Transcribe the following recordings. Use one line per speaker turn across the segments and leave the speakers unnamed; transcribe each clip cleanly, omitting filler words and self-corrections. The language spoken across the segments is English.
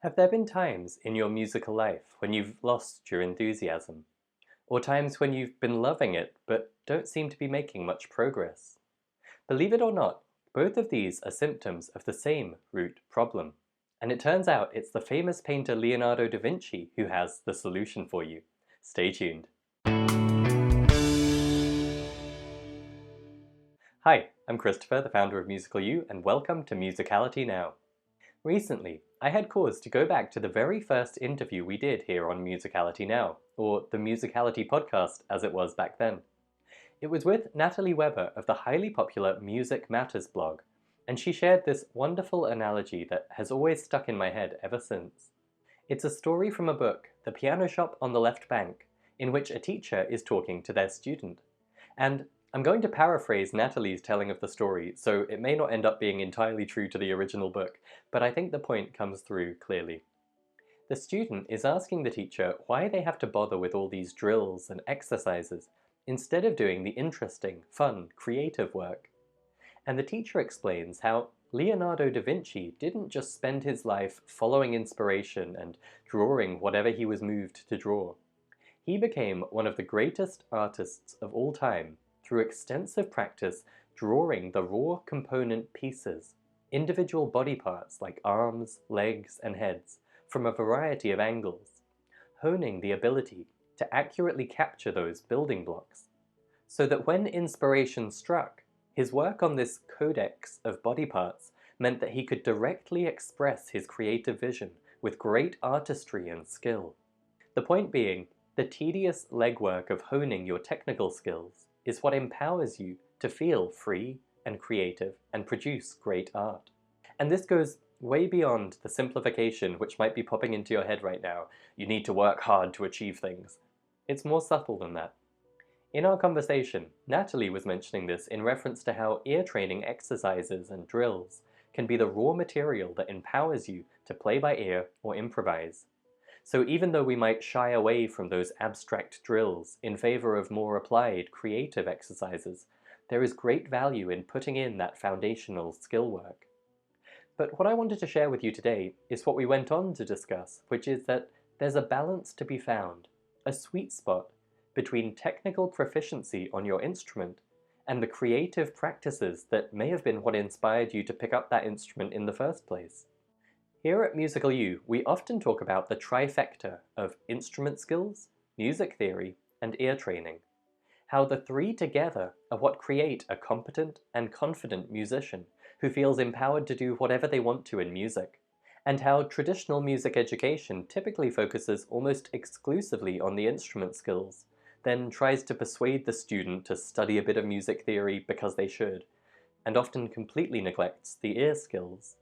Have there been times in your musical life when you've lost your enthusiasm? Or times when you've been loving it but don't seem to be making much progress? Believe it or not, both of these are symptoms of the same root problem. And it turns out it's the famous painter Leonardo da Vinci who has the solution for you. Stay tuned. Hi, I'm Christopher, the founder of Musical U, and welcome to Musicality Now. Recently, I had cause to go back to the very first interview we did here on Musicality Now, or the Musicality podcast as it was back then. It was with Natalie Weber of the highly popular Music Matters blog, and she shared this wonderful analogy that has always stuck in my head ever since. It's a story from a book, The Piano Shop on the Left Bank, in which a teacher is talking to their student. And I'm going to paraphrase Natalie's telling of the story, so it may not end up being entirely true to the original book, but I think the point comes through clearly. The student is asking the teacher why they have to bother with all these drills and exercises instead of doing the interesting, fun, creative work. And the teacher explains how Leonardo da Vinci didn't just spend his life following inspiration and drawing whatever he was moved to draw. He became one of the greatest artists of all time through extensive practice drawing the raw component pieces, individual body parts like arms, legs, and heads, from a variety of angles, honing the ability to accurately capture those building blocks, so that when inspiration struck, his work on this codex of body parts meant that he could directly express his creative vision with great artistry and skill. The point being, the tedious legwork of honing your technical skills is what empowers you to feel free and creative and produce great art. And this goes way beyond the simplification which might be popping into your head right now. You need to work hard to achieve things. It's more subtle than that. In our conversation, Natalie was mentioning this in reference to how ear training exercises and drills can be the raw material that empowers you to play by ear or improvise. So even though we might shy away from those abstract drills in favor of more applied, creative exercises, there is great value in putting in that foundational skill work. But what I wanted to share with you today is what we went on to discuss, which is that there's a balance to be found, a sweet spot between technical proficiency on your instrument and the creative practices that may have been what inspired you to pick up that instrument in the first place. Here at Musical U, we often talk about the trifecta of instrument skills, music theory, and ear training. How the three together are what create a competent and confident musician who feels empowered to do whatever they want to in music, and how traditional music education typically focuses almost exclusively on the instrument skills, then tries to persuade the student to study a bit of music theory because they should, and often completely neglects the ear skills.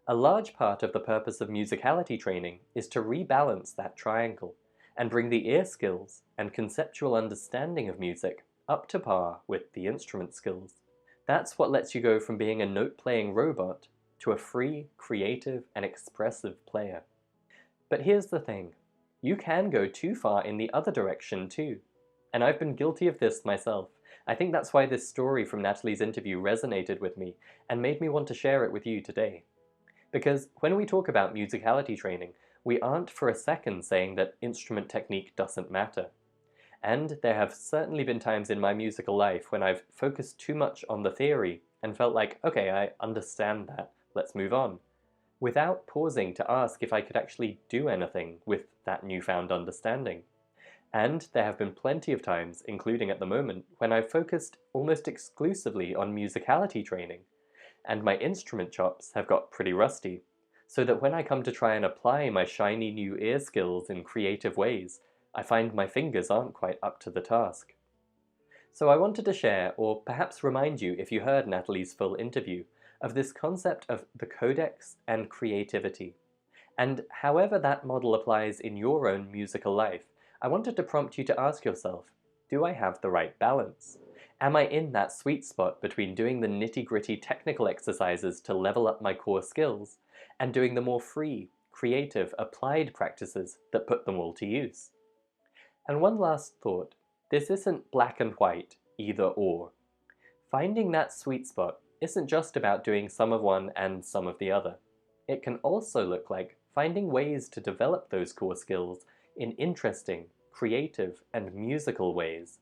A large part of the purpose of musicality training is to rebalance that triangle and bring the ear skills and conceptual understanding of music up to par with the instrument skills. That's what lets you go from being a note-playing robot to a free, creative, and expressive player. But here's the thing. You can go too far in the other direction too. And I've been guilty of this myself. I think that's why this story from Natalie's interview resonated with me and made me want to share it with you today. Because when we talk about musicality training, we aren't for a second saying that instrument technique doesn't matter. And there have certainly been times in my musical life when I've focused too much on the theory and felt like, okay, I understand that, let's move on, without pausing to ask if I could actually do anything with that newfound understanding. And there have been plenty of times, including at the moment, when I've focused almost exclusively on musicality training, and my instrument chops have got pretty rusty, so that when I come to try and apply my shiny new ear skills in creative ways, I find my fingers aren't quite up to the task. So I wanted to share, or perhaps remind you if you heard Natalie's full interview, of this concept of the codex and creativity. And however that model applies in your own musical life, I wanted to prompt you to ask yourself, do I have the right balance? Am I in that sweet spot between doing the nitty-gritty technical exercises to level up my core skills and doing the more free, creative, applied practices that put them all to use? And one last thought, this isn't black and white, either or. Finding that sweet spot isn't just about doing some of one and some of the other. It can also look like finding ways to develop those core skills in interesting, creative, and musical ways.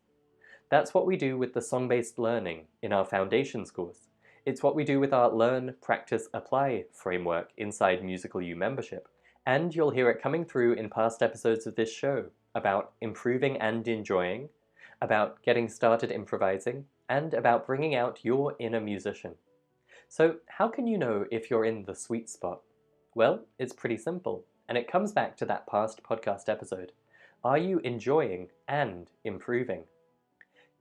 That's what we do with the song-based learning in our Foundations course. It's what we do with our Learn, Practice, Apply framework inside Musical U membership. And you'll hear it coming through in past episodes of this show about improving and enjoying, about getting started improvising, and about bringing out your inner musician. So how can you know if you're in the sweet spot? Well, it's pretty simple, and it comes back to that past podcast episode. Are you enjoying and improving?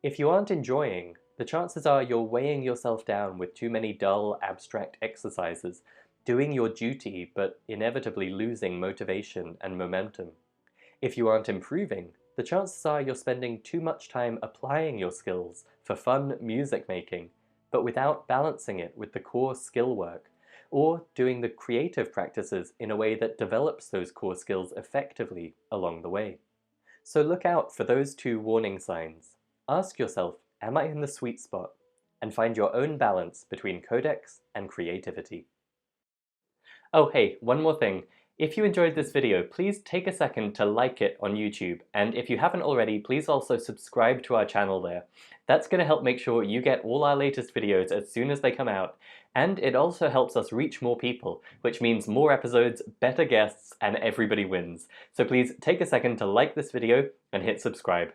If you aren't enjoying, the chances are you're weighing yourself down with too many dull, abstract exercises, doing your duty but inevitably losing motivation and momentum. If you aren't improving, the chances are you're spending too much time applying your skills for fun music making, but without balancing it with the core skill work, or doing the creative practices in a way that develops those core skills effectively along the way. So look out for those two warning signs. Ask yourself, am I in the sweet spot? And find your own balance between Codex and creativity. Oh hey, one more thing. If you enjoyed this video, please take a second to like it on YouTube, and if you haven't already, please also subscribe to our channel there. That's going to help make sure you get all our latest videos as soon as they come out, and it also helps us reach more people, which means more episodes, better guests, and everybody wins. So please take a second to like this video and hit subscribe.